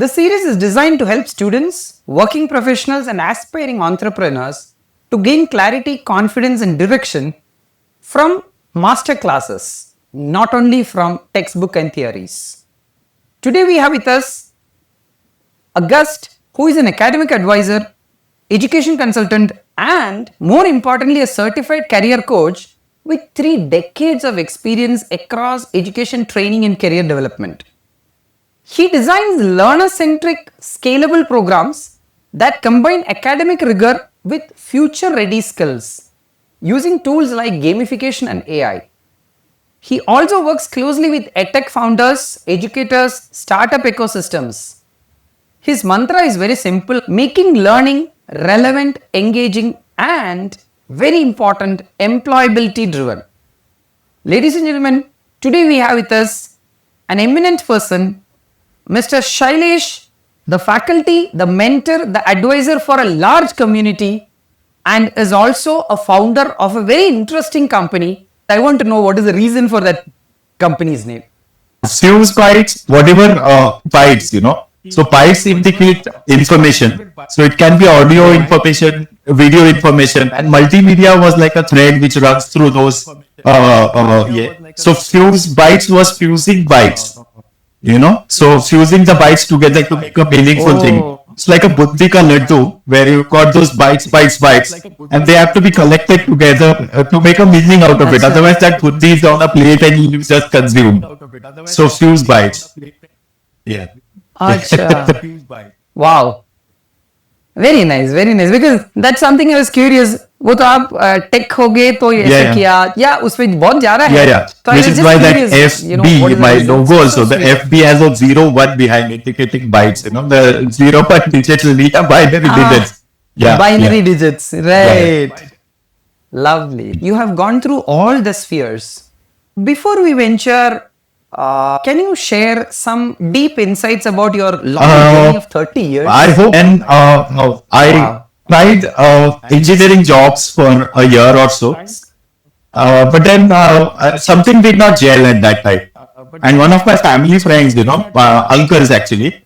This series is designed to help students, working professionals, and aspiring entrepreneurs to gain clarity, confidence, and direction from master classes, not only from textbook and theories. Today we have with us a guest who is an academic advisor, education consultant, and more importantly, a certified career coach with 3 decades of experience across education training and career development. He designs learner-centric, scalable programs that combine academic rigor with future-ready skills using tools like gamification and AI. He also works closely with edtech founders, educators, startup ecosystems. His mantra is very simple: making learning relevant, engaging, and very important, employability driven. Ladies and gentlemen, today we have with us an eminent person, Mr. Shailesh, the faculty, the mentor, the advisor for a large community, and is also a founder of a very interesting company. I want to know what is the reason for that company's name. Fuse bytes, whatever bytes. So bytes indicate information. So it can be audio information, video information, and multimedia was like a thread which runs through those. So fuse bytes was fusing bytes. So fusing the bytes together to make a meaningful thing. It's like a buddhi ka laddu where you got those bytes, and they have to be collected together to make a meaning out of it. Otherwise, that buddhi is on a plate and you just consume. So fuse bytes. Yeah. Acha. Wow. Very nice, very nice. Because that's something I was curious. वो तो आप take हो गए तो ऐसे किया या उसमें बहुत जा रहा है. Yeah. Which is why that FB, my logo also, the FB has a 01 behind indicating bytes. The 01 digits lead a binary digits. Yeah. Binary digits, right. Yeah. Lovely. You have gone through all the spheres. Before we venture, can you share some deep insights about your long journey of 30 years? I hope. And I tried engineering jobs for a year or so. But then something did not gel at that time. And one of my family friends, uncles actually,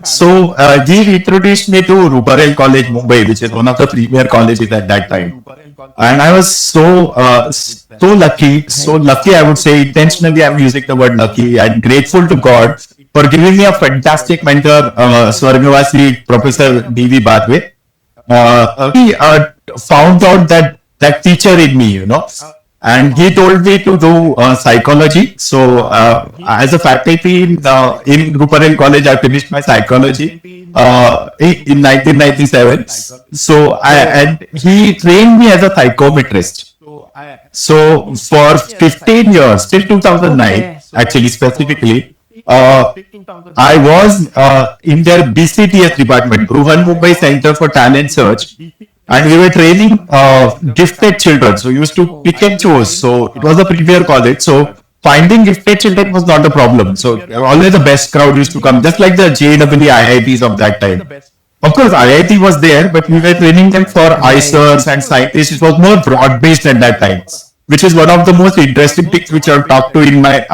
so he introduced me to Ruparel College, Mumbai, which is one of the premier colleges at that time. And I was so lucky, I would say. Intentionally, I'm using the word lucky. I'm grateful to God for giving me a fantastic mentor, Swargavasi Professor D.V. Badwe. He found out that teacher in me, and he told me to do psychology. So as a faculty in Ruparel College, I finished my psychology in 1997. So and he trained me as a psychometrist. So for 15 years, till 2009, actually specifically, I was in their BCTS department, Bruhan Mumbai Center for Talent Search, and we were training gifted children. So we used to pick and choose. So it was a premier college. So finding gifted children was not a problem. So always the best crowd used to come, just like the JEE IITs of that time. Of course, IIT was there, but we were training them for ICERs and scientists. It was more broad-based at that time, which is one of the most interesting things which I've talked to in my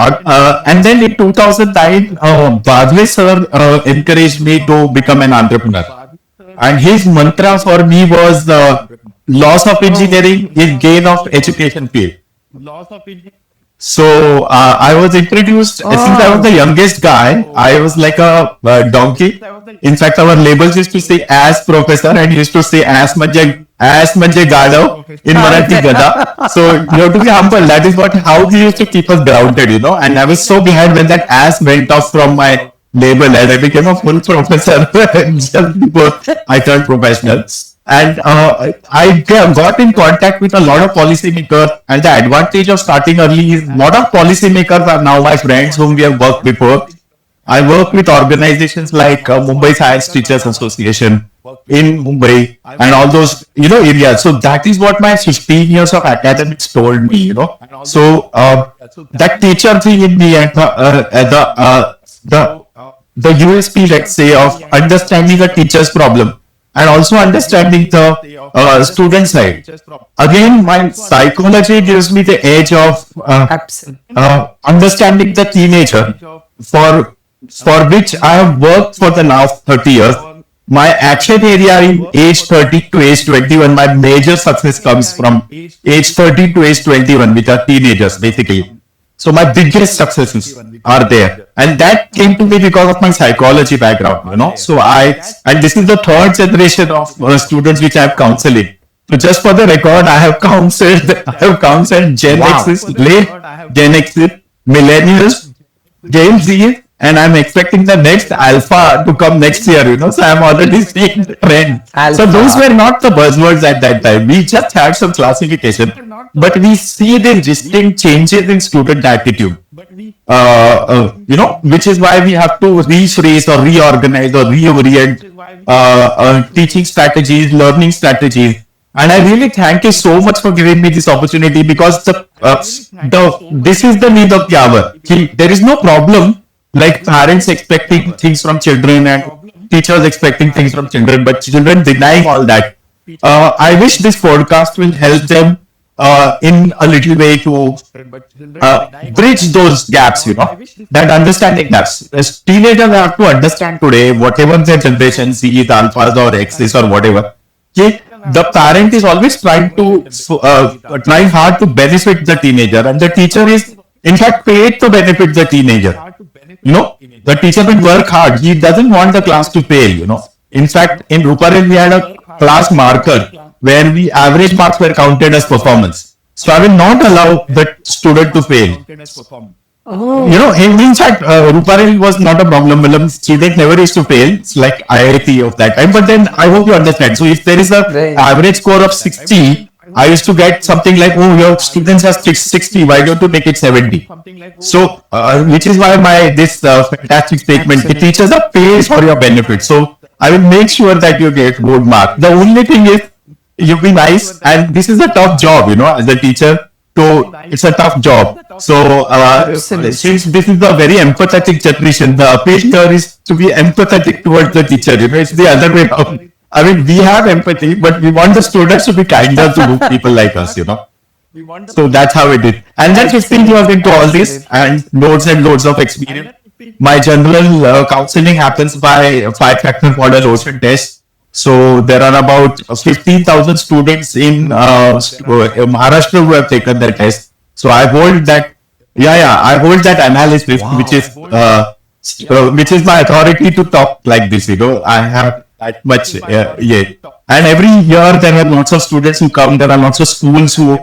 and then in 2009, Badwe sir encouraged me to become an entrepreneur. And his mantra for me was loss of engineering is gain of education field. So I was introduced, since I was the youngest guy, I was like a donkey. In fact, our labels used to say as professor and used to say as manje gado in Marathi Gada. So you have to be humble. That is how he used to keep us grounded, And I was so behind when that as went off from my label and I became a full professor just before I turned professional. And I got in contact with a lot of policymakers, and the advantage of starting early is a lot of policymakers are now my friends whom we have worked before. I work with organizations like Mumbai Science Teachers Association in Mumbai and all those areas. So that is what my 15 years of academics told me. So that teacher thing in me and the USP, let's say, of understanding a teacher's problem and also understanding the student side. Again, my psychology gives me the edge of understanding the teenager for for which I have worked for the last 30 years. My action area in age 30 to age 21, my major success comes from age 30 to age 21, which are teenagers basically. So my biggest successes are there. And that came to me because of my psychology background, So and this is the third generation of students which I have counseling. So just for the record, I have counseled Gen Wow. X's, late Gen X's, millennials, Gen Z, and I'm expecting the next alpha to come next year, So I'm already seeing the trend. So those Alpha. were not the buzzwords at that time. We just had some classification, but we see the distinct changes in student attitude. Which is why we have to rephrase or reorganize or reorient teaching strategies, learning strategies. And I really thank you so much for giving me this opportunity because this is the need of the hour. There is no problem like parents expecting things from children and teachers expecting things from children, but children denying all that. I wish this podcast will help them in a little way to bridge those gaps, that understanding gaps. As teenagers have to understand today, whatever their generation, C is alphas or X's or whatever, the parent is always trying hard to benefit the teenager, and the teacher is in fact paid to benefit the teenager. The teacher will work hard. He doesn't want the class to fail. In fact, in Ruparel, we had a class marker where the average marks were counted as performance. So I will not allow the student to fail. Oh. In fact, Ruparel was not a problem. Student never used to fail. It's like IIT of that time. But then I hope you understand. So if there is a Right. average score of 60, I used to get something like, oh, your students have 60. Why don't you make it 70? So, which is why this fantastic statement, the teachers are paid for your benefit. So, I will make sure that you get good mark. The only thing is, you be nice, and this is a tough job, as a teacher. So, it's a tough job. So, Absolutely. since this is a very empathetic generation, the appeal here is to be empathetic towards the teacher. It's the other way around. I mean, we have empathy, but we want the students to be kinder to people like us, So that's how it is. And then 15 years into all this and loads of experience. My general counseling happens by 5-factor model ocean test. So there are about 15,000 students in Maharashtra who have taken the test. So I hold that, I hold that analysis, which is my authority to talk like this. I have that much, And every year there are lots of students who come. There are lots of schools who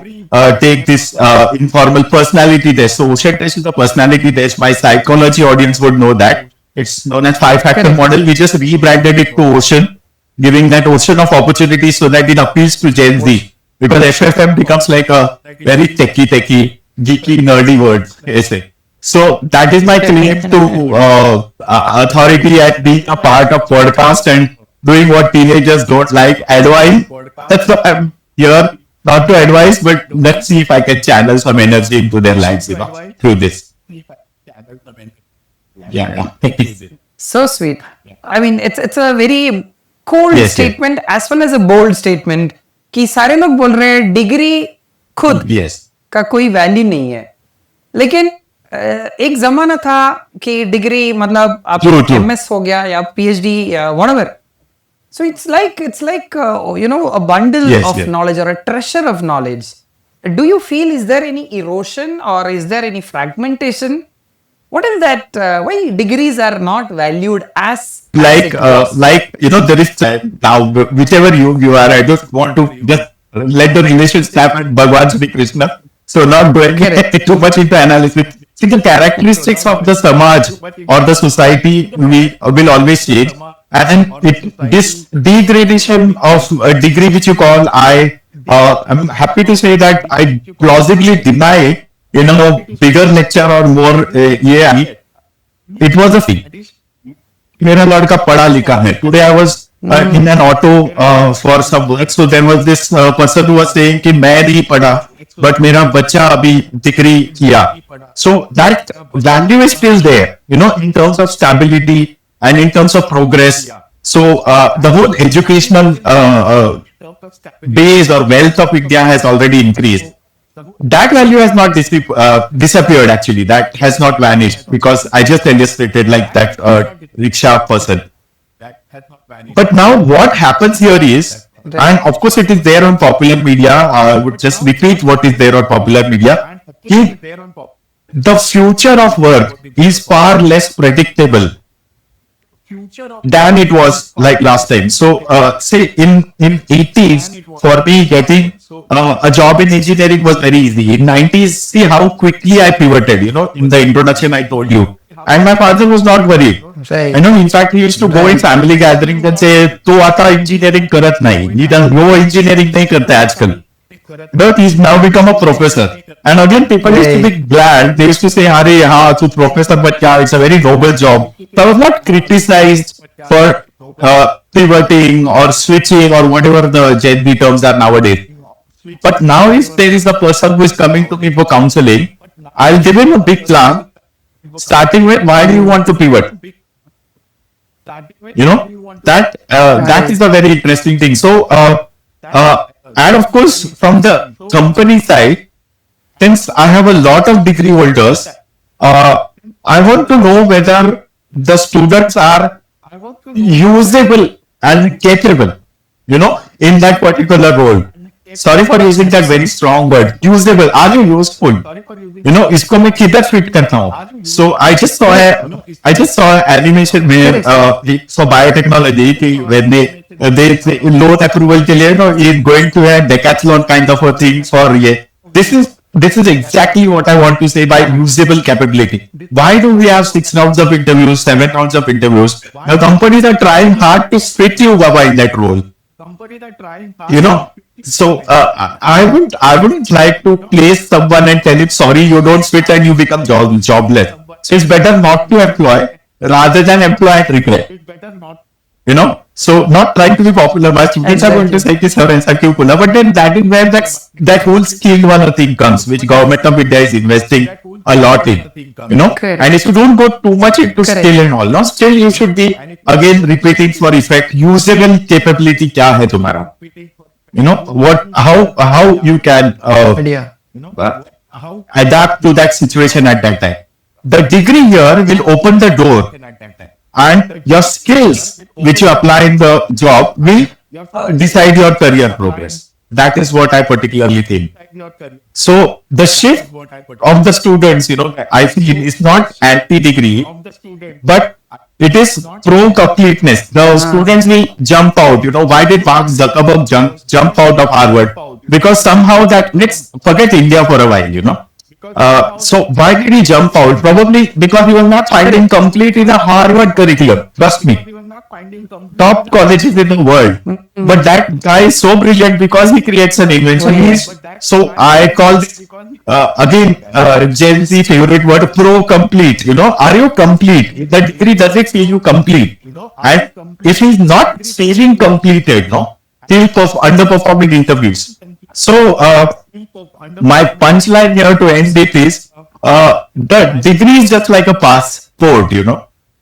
take this informal personality test. So ocean test is a personality test. My psychology audience would know that. It's known as 5-factor Correct. model. We just rebranded it to ocean, giving that ocean of opportunities so that it appeals to Gen Z. Because FFM becomes like a very techie, geeky, nerdy word. So that is my claim to authority at being a part of podcast and doing what teenagers don't like, advice. That's why I'm here, not to advise, but let's see if I can channel some energy into their lives, through this. Yeah. So sweet. I mean, it's a very cold Yes, statement as well as a bold statement कि सारे लोग बोल रहे हैं degree खुद Yes. का कोई value नहीं है, लेकिन एक जमाना था कि डिग्री मतलब आप True, true. एमएस हो गया या पीएचडी या whatever. So it's like a bundle Yes, of yes. knowledge or a treasure of knowledge. Do you feel is there any erosion or is there any fragmentation? What is that? Why degrees are not valued as Like, it was? there is now, whichever you are, I just want to just let the relation snap at Bhagwan Sri Krishna. So not going Correct. too much into analysis. See, the characteristics of the Samaj or the society will always change. And this degradation of a degree which you call, I'm happy to say that I plausibly deny in a bigger lecture or more, it was a thing. मेरा लड़का पढ़ा लिखा है. Today I was in an auto for some work. So there was this person who was saying कि मैं नहीं पढ़ा, but मेरा बच्चा अभी डिग्री किया. So that value is still there, in terms of stability and in terms of progress. So the whole educational base or wealth of India has already increased. that value has not disappeared actually. That has not vanished because I just illustrated like that rickshaw person. But now what happens here is, and Right. of course it is there on popular media. I would just repeat what is there on popular media. The future of work is far less predictable than it was like last time. So, say in 80s, for me getting a job in engineering was very easy. In 90s, see how quickly I pivoted. You know, in the introduction I told you, and my father was not worried. Right. You know, in fact, he used to go in Right. family gatherings and say, "तो आता engineering करत नहीं, ये वो engineering नहीं करता है आजकल." But he's now become a professor. And again, people used to be Right. glad. They used to say, "Hare, हाँ, तू professor बन गया. It's a very noble job." So I was not criticized for pivoting or switching or whatever the Gen Z terms are nowadays. But now, if there is a person who is coming to me for counseling, I'll give him a big plan, starting with why do you want to pivot? You know that is Right. a very interesting thing. So, and of course, from the company side, since I have a lot of degree holders, uh, I want to know whether the students are usable and capable, you know, in that particular role. Sorry for using that very strong word. Usable. Are you useful? You know, इसको मैं किधर fit करता हूँ? So I just saw animation where Correct. for biotechnology कि when they loan approval के लिए, you know, is going to a decathlon kind of a thing for ये. This is exactly what I want to say by usable capability. Why do we have 6 rounds of interviews, 7 rounds of interviews? The companies are trying hard to fit you Baba in that role. You know, so I wouldn't like to place someone and tell him sorry you don't fit and you become jobless. So it's better not to employ rather than employ and regret. You know, so not trying to be popular. My students are going to Exactly. say this or else pula, but then that is where that whole skilled one thing comes, which government of India is investing a lot in. You know, and if Correct. you don't go too much into skill Correct. and all, no, still you should be again repeating for effect. Usable capability क्या है तुम्हारा? You know what? How you can Idea. uh, adapt to that situation at that time. The degree here will open the door, and your skills which you apply in the job will decide your career progress. That is what I particularly think. So the shift of the students, you know, I feel is not anti-degree, but it is pro-completeness. The Ah. students will jump out. You know, why did Mark Zuckerberg jump out of Harvard? Because somehow that, let's forget India for a while, you know. So why did he jump out? Probably because he was not finding Correct. complete in a Harvard curriculum. Trust me, top colleges in the world. But that guy is so brilliant because he creates an Oh invention. yes. So I call this again Gen Z favorite word pro complete. You know, are you complete? The degree does it feel you complete? And if he's not feeling completed, no, he'll underperforming interviews. So my punchline here to end it is the degree is just like a passport, you know.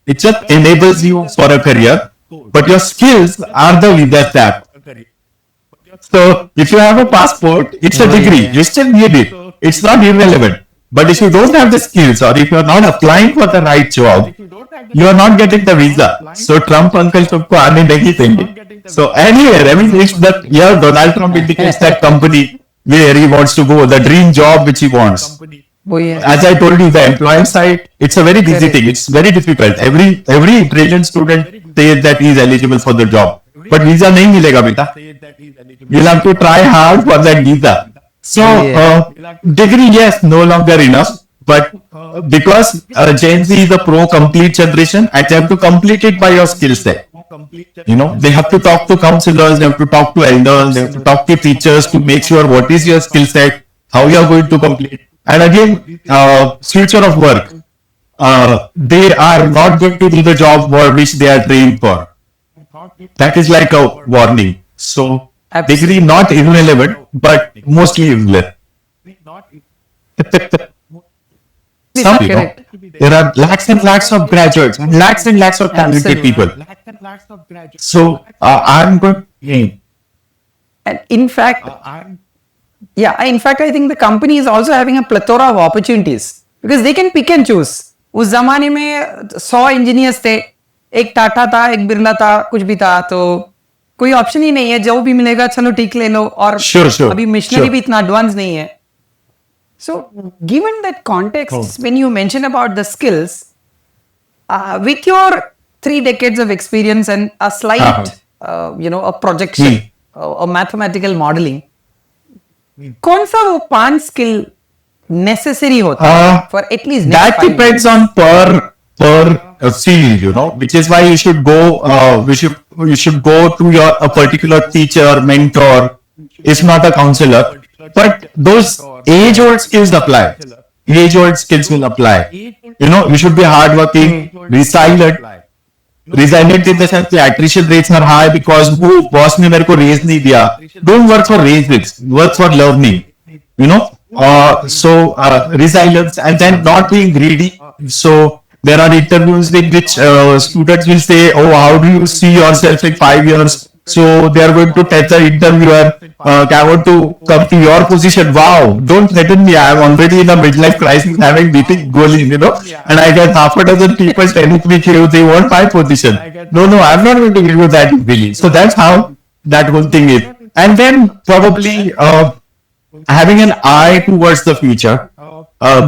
It just enables you for a career, but your skills are the visa stamp. So if you have a passport, it's a Oh degree. You yeah. still need it. It's not irrelevant. But if you don't have the skills or if you're not applying for the right job, you are not getting the visa. So Trump uncle सबको आने नहीं देंगे. So anyway, I mean, it's that yeah, Donald Trump indicates that company where he wants to go, the dream job which he wants. Oh As I yes. told you, the employer side, it's a very busy thing. Correct. It's very difficult. Every brilliant student says that he is eligible for the job, but visa नहीं मिलेगा बेटा. You'll have to try hard for that visa. So, Oh yeah. degree, yes, no longer enough. But because Gen Z is a pro complete generation, and they have to complete it by your skill set. You know, they have to talk to counselors, they have to talk to elders, they have to talk to teachers to make sure what is your skill set, how you are going to complete. And again, future of work. They are not going to do the job for which they are trained for. That is like a warning. So, degree Absolutely. not irrelevant, but mostly useless. Some, you know, Correct. there are lakhs and lakhs of graduates and lakhs of talented Absolutely. people. So, I'm going. And in fact, Yeah, in fact, I think the company is also having a plethora of opportunities because they can pick and choose. उस जमाने में 100 engineers थे, एक टाटा था, एक बिरला था, कुछ भी था, तो कोई ऑप्शन ही नहीं है, जो भी मिलेगा चलो ठीक ले लो, और Sure, अभी मिशनरी sure. भी इतना एडवांस नहीं है. So, given that context, when you mention about the skills, with your 3 decades of experience and a slight, a projection, a mathematical modeling, कौन सा वो 5 स्किल नेसेसरी होता है for at least next That 5 depends years? on per field, which is why you should go. You should go to your a particular teacher, mentor, if not a counselor. But those age-old skills apply. Age-old skills will apply. You should be hardworking, resilient. Resilient in the sense the attrition rates are high because वो boss ने मेरे को raise नहीं दिया. Don't work for raises, work for learning. Resilience, and then not being greedy. So there are interviews in which students will say, "Oh, how do you see yourself in 5 years?" So they are going to tell the interviewer, "I want to come to your position." Wow! Don't threaten me. I am already in a midlife crisis, having beating goalie, and I get half a dozen people telling me they want my position. No, I'm not going to give you that really. So that's how that whole thing is. And then probably having an eye towards the future,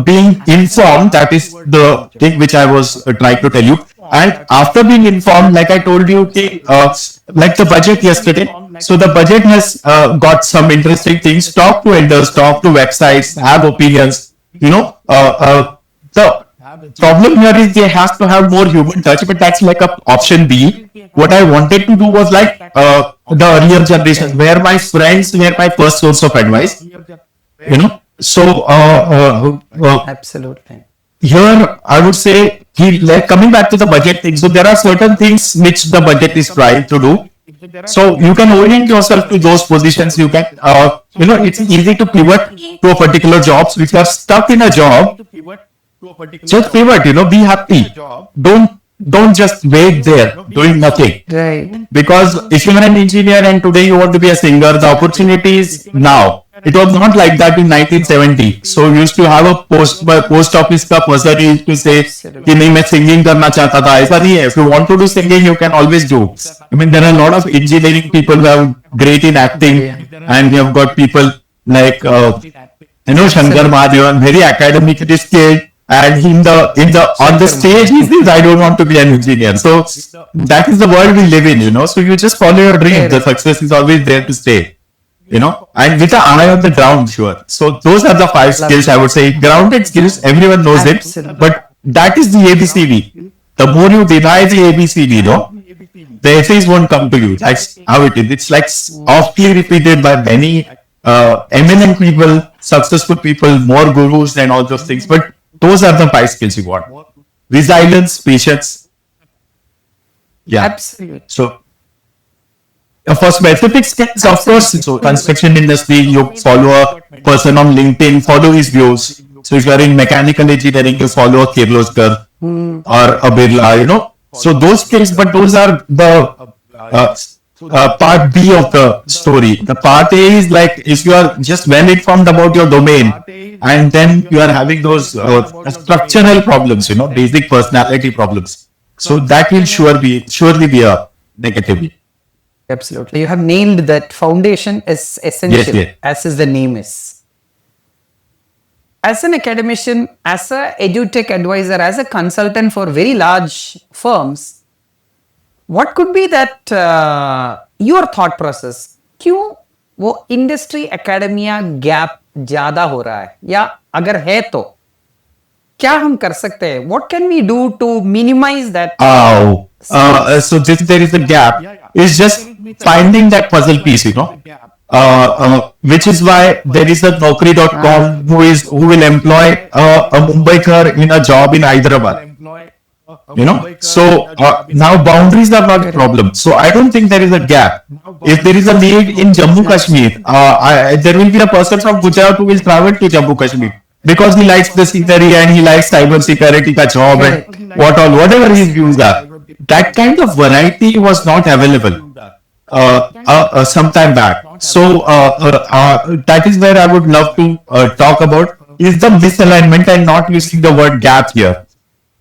being informed, that is the thing which I was trying to tell you. And after being informed, like I told you, like the budget yesterday, so the budget has got some interesting things. Talk to vendors, talk to websites, have opinions. The problem here is they have to have more human touch, but that's like a option B. What I wanted to do was like the earlier generation, where my friends were my first source of advice. So Absolutely. here I would say like coming back to the budget thing. So there are certain things which the budget is trying to do. So you can orient yourself to those positions. You can, it's easy to pivot to a particular job. So if you are stuck in a job, just pivot. Be happy. Don't just wait there doing nothing. Right. Because if you are an engineer and today you want to be a singer, the opportunity is now. It was not like that in 1970. So we used to have a post office का person used to say कि नहीं मैं singing करना चाहता था. ऐसा नहीं है. If you want to do singing, you can always do. I mean, there are a lot of engineering people who are great in acting, and we have got people like Shankar Mahadevan, very academically skilled. And on the stage, he says, "I don't want to be an engineer." So that is the world we live in, So you just follow your dream. The success is always there to stay, and with an eye on the ground, sure. So those are the 5 skills I would say. Grounded skills, everyone knows it, but that is the ABCD. The more you deny the ABCD, the essays won't come to you. That's how it is. It's like often repeated by many eminent people, successful people, more gurus and all those things. But those are the 5 skills you want. Resilience, patience. Yeah. Absolutely. So for specific skills, of course, so construction industry, you follow a person on LinkedIn, follow his views. So if you are in mechanical engineering, you follow a Kirloskar or a Birla, So those skills, but those are the part B of the story. The part A is like if you are just well informed about your domain, and then you are having those structural problems, basic personality problems. So that will surely be a negative. Absolutely. You have nailed that. Foundation is essential, Yes. as is the name is. As an academician, as a edutech advisor, as a consultant for very large firms, what could be that your thought process? क्यों वो industry academia gap ज्यादा हो रहा है, या अगर है तो क्या हम कर सकते हैं? What can we do to minimize that? So there is a gap. It's just finding that puzzle piece, which is why there is a Naukri.com who will employ a Mumbaikar in a job in Hyderabad. So now boundaries are not a problem. So I don't think there is a gap. If there is a need in Jammu Kashmir, there will be a person from Gujarat who will travel to Jammu Kashmir because he likes the scenery and he likes cyber security ka job and whatever his views are. That kind of variety was not available some time back. So that is where I would love to talk about is the misalignment and not using the word gap here.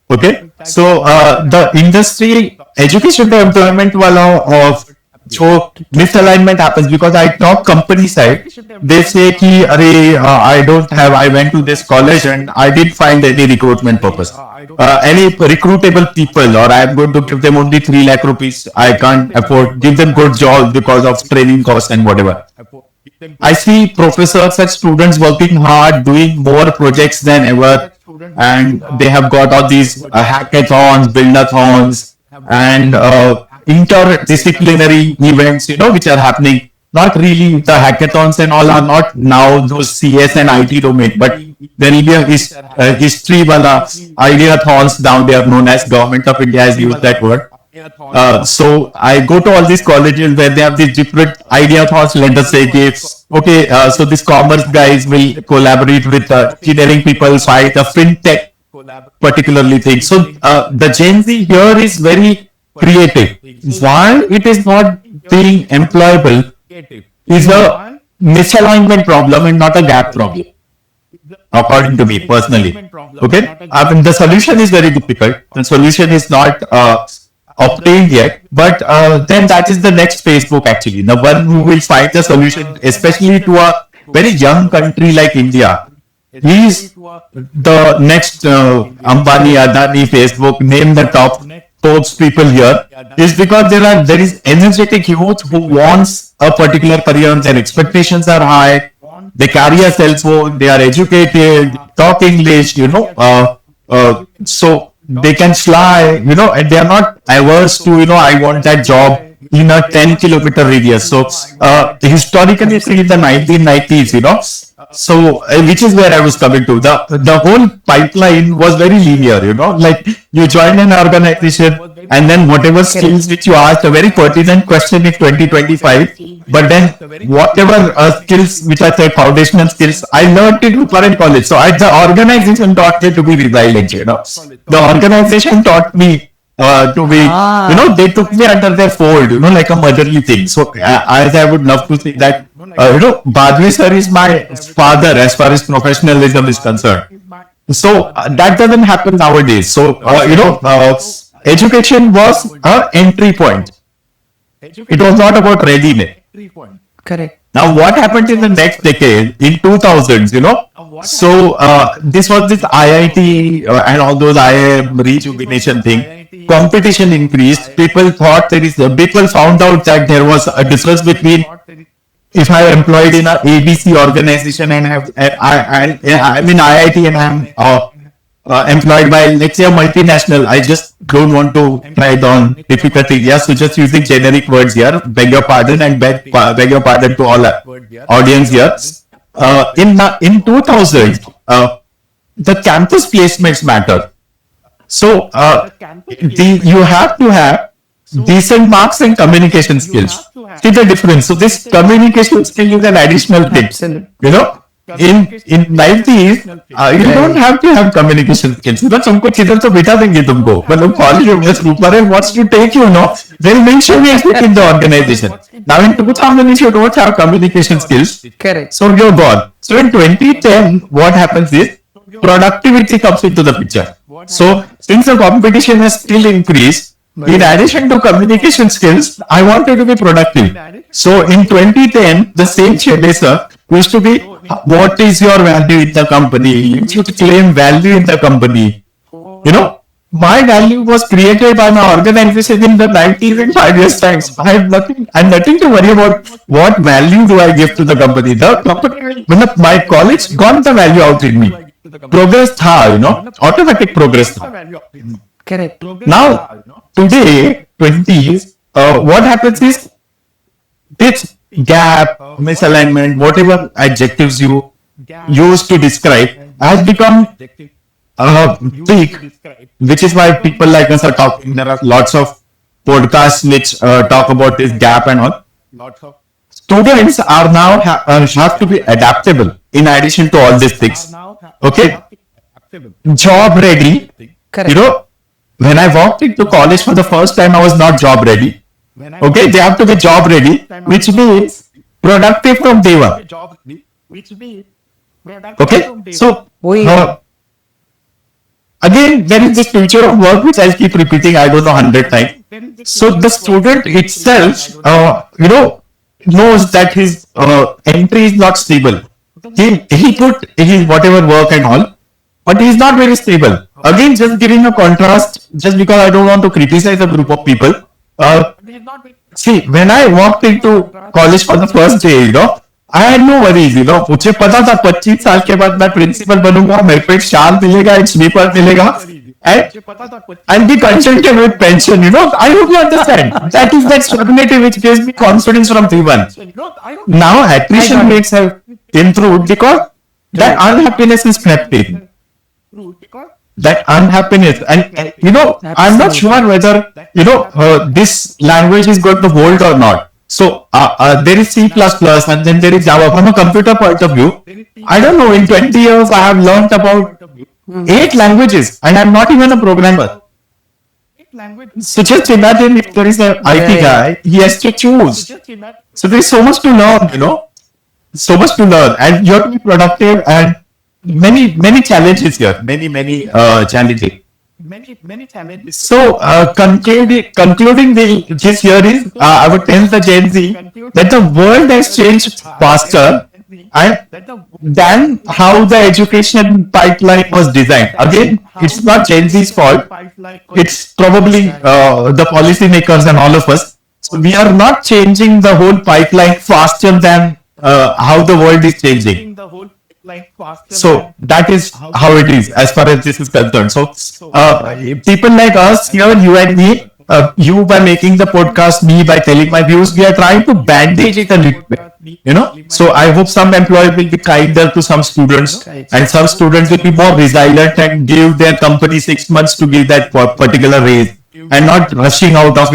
Okay, so the industry education to employment wala of जो misalignment happens because I talk company side, they say कि अरे I don't have, I went to this college and I didn't find any recruitment purpose, any recruitable people, or I am going to give them only 3 lakh rupees, I can't afford, give them good job because of training costs and whatever. I see professors and students working hard, doing more projects than ever, and they have got all these hackathons, buildathons, and interdisciplinary events, which are happening. Not really, the hackathons and all are not now those CS and IT domain, but there will be a history wala ideathons now they are known as. Government of India has used that word. So I go to all these colleges where they have these different idea thoughts. Let us say, okay, so these commerce guys will collaborate with engineering people, fight a fintech particularly thing. So the Gen Z here is very creative. Why it is not being employable is a misalignment problem and not a gap problem, according to me personally. Okay, I mean the solution is very difficult. The solution is not obtained yet, but then that is the next Facebook actually. The one who will find the solution, especially to a very young country like India. He is the next Ambani, Adani, Facebook. Name the top those people here is because there is energetic youth who wants a particular career. Their expectations are high. They carry a cell phone. They are educated, talk English. So they can fly. And they are not averse to. I want that job in a 10-kilometer radius. So historically, in the 1990s, so which is where I was coming to. The whole pipeline was very linear, like you join an organization and then whatever skills which you asked, a very pertinent question in 2025, but then whatever skills which I said foundational skills, I learned in current college. So the organization taught me to be resilient, the organization taught me to be, they took me under their fold, like a motherly thing. So as I would love to say that, Badwe sir is my father as far as professionalism is concerned. So that doesn't happen nowadays. So, education was an entry point. It was not about readiness. Correct. Now, what happened in the next decade, in 2000s, so this was this IIT and all those IIM rejuvenation thing. Competition increased. People found out that there was a difference between if I am employed in a ABC organization and I'm in IIT and I'm employed by, let's say, a multinational. I just don't want to try it on difficult areas. So just using generic words here, beg your pardon and beg your pardon to all audience here. In 2000, the campus placements matter. So you have to have decent marks and communication skills. See the difference. So this communication skill is an additional thing. Absolutely. In 90s, you don't have to have communication skills. तुमको किधर तो बिठा देंगे तुमको. मतलब college में super wants to take you, they'll make sure you fit in the organization. Now in 2000, if you don't have communication skills, Correct. so you're gone. So in 2010, what happens is productivity comes into the picture. So since the competition has still increased, in addition to communication skills, I wanted to be productive. So in 2010, the same Shailesh used to be, what is your value in the company? You should claim value in the company. My value was created by my organization in the 90s and 5 years time. I have nothing to worry about what value do I give to the company. The company, my college got the value out in me. Progress tha, automatic progress tha. Correct. Now, today, 20s, what happens is this gap, misalignment, whatever adjectives you use to describe has become big, which is why people like us are talking. There are lots of podcasts which talk about this gap and all. Students are now have to be adaptable in addition to all these things. Okay, job ready. Correct. When I walked into college for the first time, I was not job ready. Okay, they have to be job ready, which means productive from day one. Okay, so वही again, there is this future of work which I'll keep repeating, I don't know, 100 times. So the student itself, knows that his entry is not stable. He put his whatever work and all, but he is not very stable. Again, just giving a contrast, just because I don't want to criticize a group of people. Uh, See, when I walked into college for the first day, I had no worries, मुझे पता था 25 साल के बाद मैं principal बनूंगा, मेरे को एक शाल मिलेगा, एक स्लीपर मिलेगा, and be contented with pension, I hope you understand. That is that stability which gives me confidence from day one. Now attrition rates have improved because that unhappiness is crept in. That unhappiness, and I'm not sure whether this language is going to hold or not. So there is C++ and then there is Java. From a computer point of view, I don't know, in 20 years I have learned about 8 languages and I'm not even a programmer. So just imagine if there is an IT guy, he has to choose. So there is so much to learn, so much to learn, and you have to be productive, and many challenges here, many challenges. So concluding this here is, I would tell the Gen Z that the world has changed faster and than how the education pipeline was designed. Again, it's not Gen Z's fault. It's probably the policymakers and all of us. So we are not changing the whole pipeline faster than how the world is changing. So that is how it is as far as this is concerned. So people like us here, you and me, you by making the podcast, me by telling my views, we are trying to bandage it a little bit. So I hope some employer will be kinder to some students, and some students will be more resilient and give their company 6 months to give that particular raise, and not rushing out of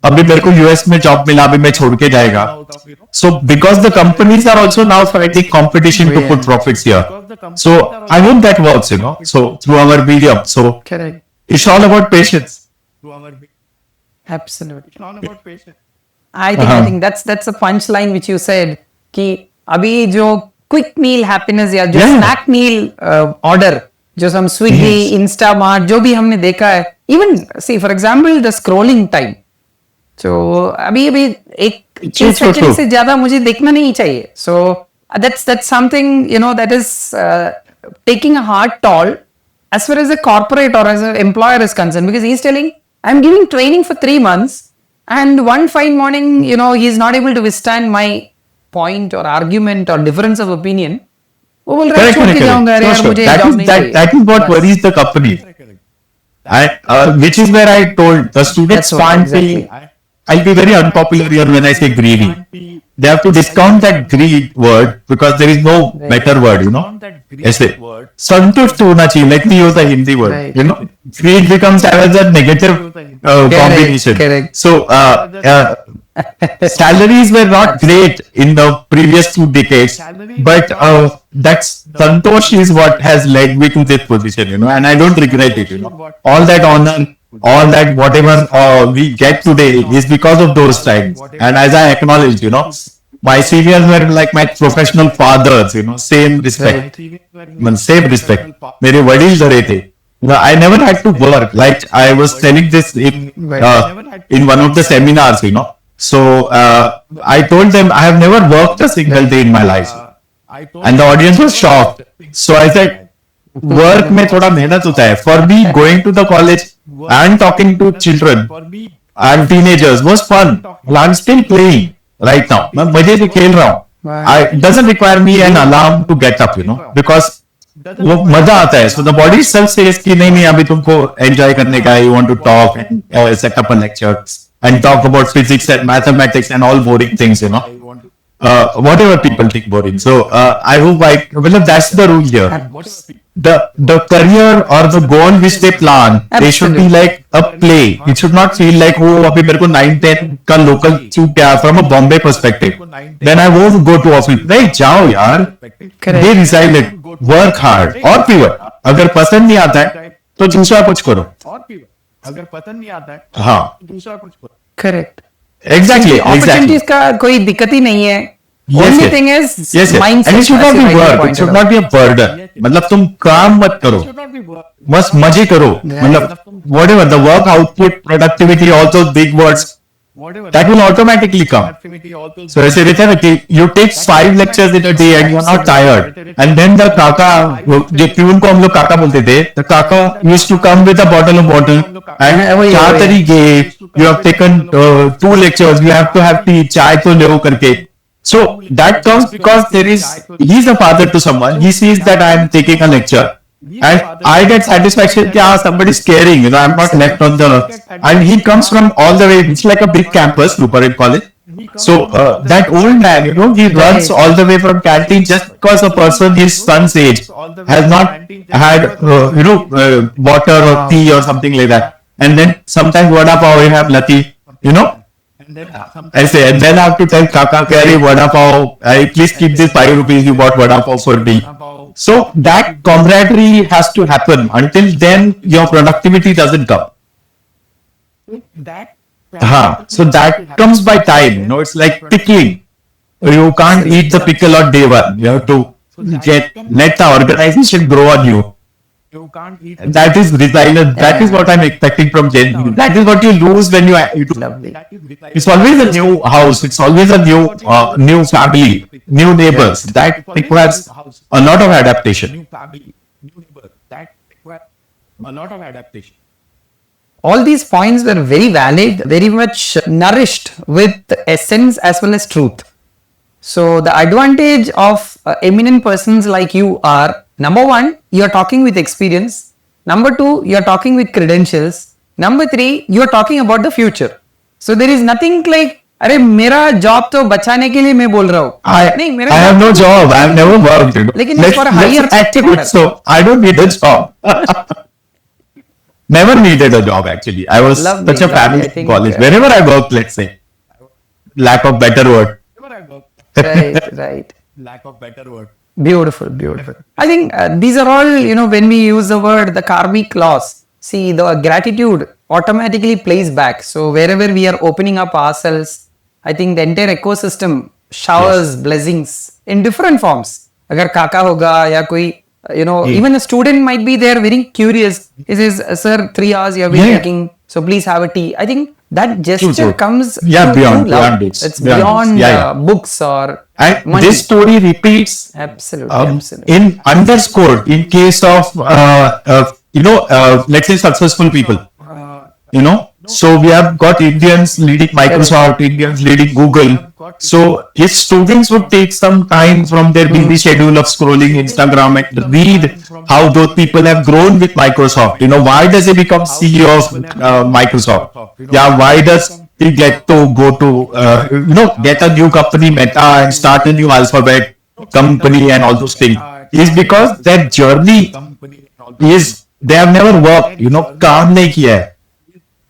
अभी मेरे को US में job मिला, अभी मैं छोड़ के जाएगा. So because the companies are also now finding competition to put profits here. So I hope that works, so through our medium. So correct. it's all about patience. Absolutely. I think that's a punchline which you said कि अभी जो quick meal happiness या जो snack meal order जो हम Swiggy, Instamart, जो भी हमने देखा है, even see for example the scrolling time, तो अभी एक सेकंड से ज्यादा मुझे देखना नहीं चाहिए. सो that's something that is taking a hard toll as far as a corporate or as an employer is concerned, because he's telling I'm giving training for 3 months and one fine morning he's not able to withstand my point or argument or difference of opinion. वो बोल रहा है छोड़ के जाऊंगा यार, मुझे job नहीं चाहिए. That is what worries the company. Which is where I told the students can't be. I'll be very unpopular here when I say greedy. They have to discount that greed word because there is no better word, ऐसे संतुष्ट होना चाहिए. Let me use the Hindi word. Greed becomes as a negative combination. Correct. So salaries were not great in the previous 2 decades, but that's Santosh is what has led me to this position, and I don't regret it. All that honor, all that whatever we get today is because of those times. And as I acknowledged, my seniors were like my professional fathers, same respect. Same respect. मेरे वडील जरे थे. I never had to work. Like I was telling this in one of the seminars, So I told them I have never worked a single day in my life, and the audience was shocked. So I said, work में थोड़ा मेहनत होता है. For me, going to the college and talking to children and teenagers was fun. I'm still playing right now. मैं मजे से खेल रहा हूँ. It doesn't require me an alarm to get up, because वो मजा आता है. So the body itself says कि नहीं अभी तुमको enjoy करने का है. You want to talk and set up a lecture and talk about physics and mathematics and all boring things, whatever people think boring. So I hope that's the rule here. The career or the goal which they plan, they should be like a play. It should not feel like, oh, अभी मेरे को 9-10 का local shoot क्या, from a Bombay perspective. Then I won't go to office. नहीं जाओ यार. They resilient, work hard or pivot. अगर पसंद नहीं आता है तो दूसरा कुछ करो. Correct. Exactly, exactly. अपॉर्चुनिटीज का कोई दिक्कत ही नहीं है. Yes, Only yes. thing is Yes, yes. mindset. And it should as not you be rightly work. It pointed should out. not be a burden. मतलब तुम काम मत करो. बस मजे करो. मतलब whatever the work output, productivity, all those big words, that will automatically come. So ऐसे रहता है ना कि you take 5 lectures in a day and you're not tired. And then the काका, जो प्यून को हम लोग काका बोलते थे, the काका used to come with a bottle of water and चार तरीके, you have taken 2 lectures, you have to have tea, चाय तो ले करके. So that comes because he's a father to someone. He sees that I am taking a lecture. And I get satisfaction that somebody is caring, I'm not left on the, and he comes from all the way, it's like a big campus, Ruparate College. So that old man, he runs all the way from canteen just because a person his son's age has not had, water or tea or something like that. And then sometimes vada pav, we have lati, I say, and then I have to tell Kaka, carry vada pav, please keep this 5 rupees you bought vada pav for me. So that camaraderie has to happen. Until then, your productivity doesn't come. So that comes by time. It's like pickling. You can't eat the pickle on day one. You have to let the organization grow on you. That is resilience. That is what I'm expecting from Gen Z. That is what you lose when you do. Lovely. It's always a new house. It's always a new family, new neighbors. That requires a lot of adaptation. All these points were very valid, very much nourished with essence as well as truth. So the advantage of eminent persons like you are, number one, you are talking with experience. Number two, you are talking with credentials. Number three, you are talking about the future. So there is nothing like, अरे मेरा job तो बचाने के लिए मैं बोल रहा हूँ. I have no job. I have never worked. लेकिन it's for a higher activity. So I don't need a job. Never needed a job actually. I was such a family in college. Wherever I worked, let's say, lack of better word. Right. Lack of better word. Beautiful. I think these are all, when we use the word, the karmic laws, see, the gratitude automatically plays back. So wherever we are opening up ourselves, I think the entire ecosystem showers blessings in different forms. Agar kaka hoga ya koi, even a student might be there very curious. He says, sir, 3 hours you have been taking, so please have a tea. I think that gesture comes beyond books. It's beyond books or and money. This story repeats Absolutely. in underscore in case of let's say successful people. So we have got Indians leading Microsoft, Indians leading Google. So if students would take some time from their busy schedule of scrolling Instagram and read how those people have grown with Microsoft, why does he become CEO of Microsoft? Why does he get to go to, get a new company, Meta, and start a new alphabet company and all those things? Is because their journey is, they have never worked, काम नहीं किया है.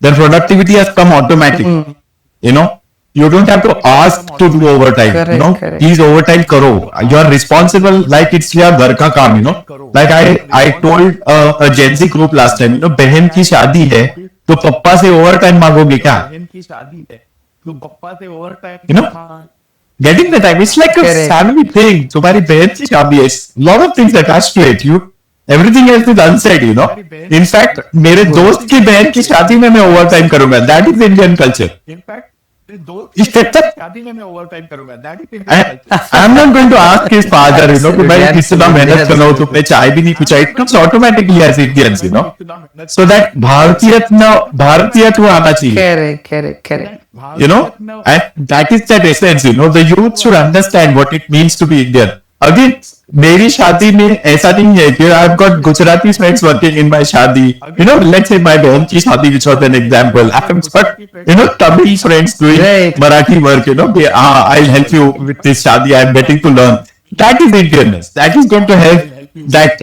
Their productivity has come automatic. You don't have to ask to do overtime. Correct. Please overtime karo. You are responsible like it's your घर का काम. Like I told a Gen Z group last time, बहन की शादी है तो पप्पा से overtime मांगोगे क्या? Getting the time. It's like a family thing. तुम्हारी बहन की शादी है. Lot of things attached to it. Everything else is unsaid, In fact, मेरे दोस्त की बहन की शादी में मैं overtime करूंगा. That is Indian culture. I'm not going to ask his father, कि भाई कितना मेहनत कर रहा हूँ तुमने चाय भी नहीं पूछा. It comes automatically as Indians, So that भारतीयत्व आना चाहिए. Correct. And that is that essence, The youth should understand what it means to be Indian. Again, मेरी शादी में ऐसा नहीं है कि I've got Gujarati friends working in my शादी. Let's say my bहन की शादी, which was an example. I've got, Tamil friends doing Marathi work, I'll help you with this शादी. I'm getting to learn. That is Indianness. That is going to help that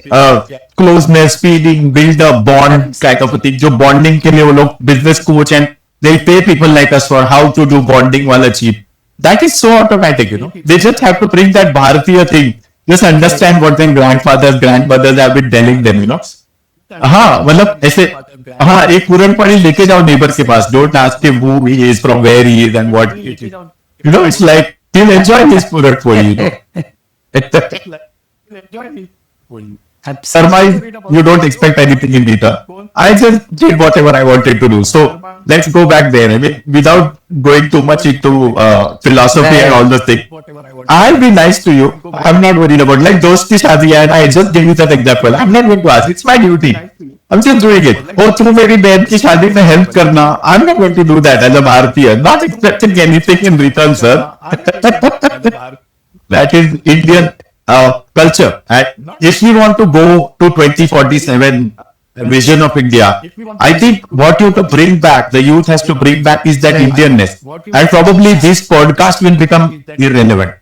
closeness, feeling, build a bond kind of a thing. जो bonding के लिए वो लोग business coach and they pay people like us for how to do bonding while achieve. That is so automatic, They just have to bring that Bharatiya thing. Just understand what their grandfathers have been telling them, मतलब ऐसे हाँ, एक पूरन पड़ी लेके जाओ neighbour के पास. Don't ask him who he is, from where he is, and what he is. You know, it's like he'll enjoy his puran poli. You know, Sarma, you don't expect anything in return. I just did whatever I wanted to do. So let's go back there. I mean, without going too much into philosophy and all those things, I'll be nice to you. I'm not worried about like dosti shadi, and I just gave you that example. I'm not going to ask. It's my duty. I'm just doing it. Oh, तुम मेरी बहन की शादी में help करना. I'm not going to do that as a Bharatiya. Not expecting anything in return, sir. That is Indian culture. And if we want to go to 2047 vision of India, I think what you have to bring back, the youth has to bring back is that Indianness. And probably this podcast will become irrelevant.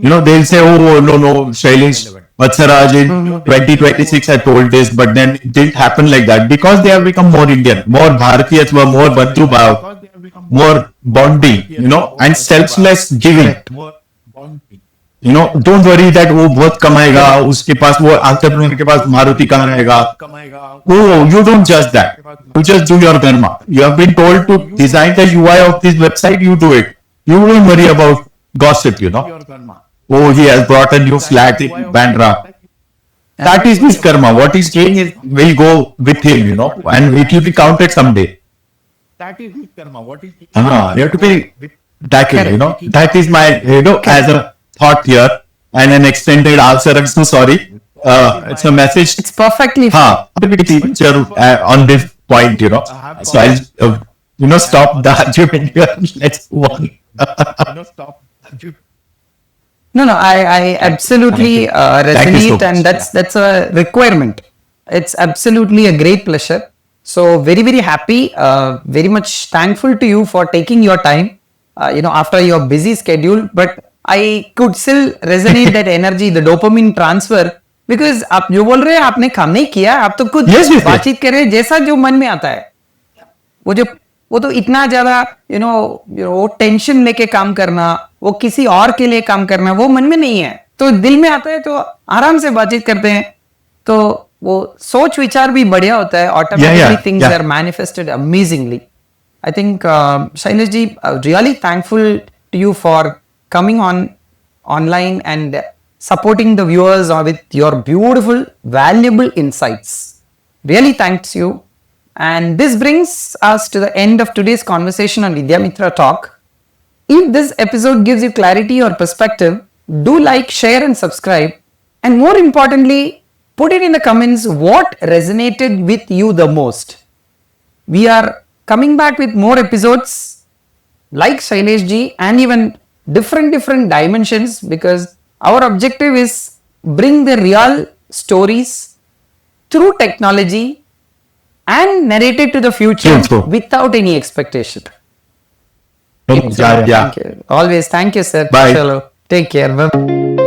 You know, they'll say, oh, no, Shailesh Vatsaraj in 2026 I told this, but then it didn't happen like that because they have become more Indian, more Bharatiyatva, more Bandhu Bhav, more bonding, you know, and selfless giving. You know, don't worry that वो बहुत कमाएगा, उसके पास वो entrepreneur के पास Maruti car रहेगा. Oh, you don't judge that. You just do your dharma. You have been told to design the UI of this website, you do it. You don't worry about gossip, you know. Oh, he has brought a new flat in Bandra. That is his karma. What he's doing is will go with him, you know, and it will be counted someday. You have to be tackled, you know. That is my, you know, as a thought here and an extended answer. I'm so sorry. It's a message. It's perfectly हाँ, teacher on this point, you know. So I'll, you know, stop the argument here. Let's move on. No, I absolutely Thank you so resonate, and much. that's a requirement. It's absolutely a great pleasure. So very, very happy, very much thankful to you for taking your time, you know, after your busy schedule. But I could still resonate that energy, the dopamine transfer, because आप जो बोल रहे हैं आपने काम नहीं किया, आप तो खुद Yes, yes, yes. बातचीत कर रहे हैं जैसा जो मन में आता है. वो तो इतना ज्यादा यू नो टेंशन लेके काम करना, वो किसी और के लिए काम करना, वो मन में नहीं है. तो दिल में आता है तो आराम से बातचीत करते हैं, तो वो सोच विचार भी बढ़िया होता है. Automatically things are manifested amazingly. I think Shailesh ji, really thankful to you for coming on online and supporting the viewers with your beautiful, valuable insights. Really thanks you. And this brings us to the end of today's conversation on Vidyamitra Talk. If this episode gives you clarity or perspective, do like, share and subscribe. And more importantly, put it in the comments what resonated with you the most. We are coming back with more episodes like Shailesh ji and even different dimensions, because our objective is bring the real stories through technology and narrate it to the future without any expectation. Yeah. Thank you. Always thank you, sir. Bye. Chalo. Take care. Bye.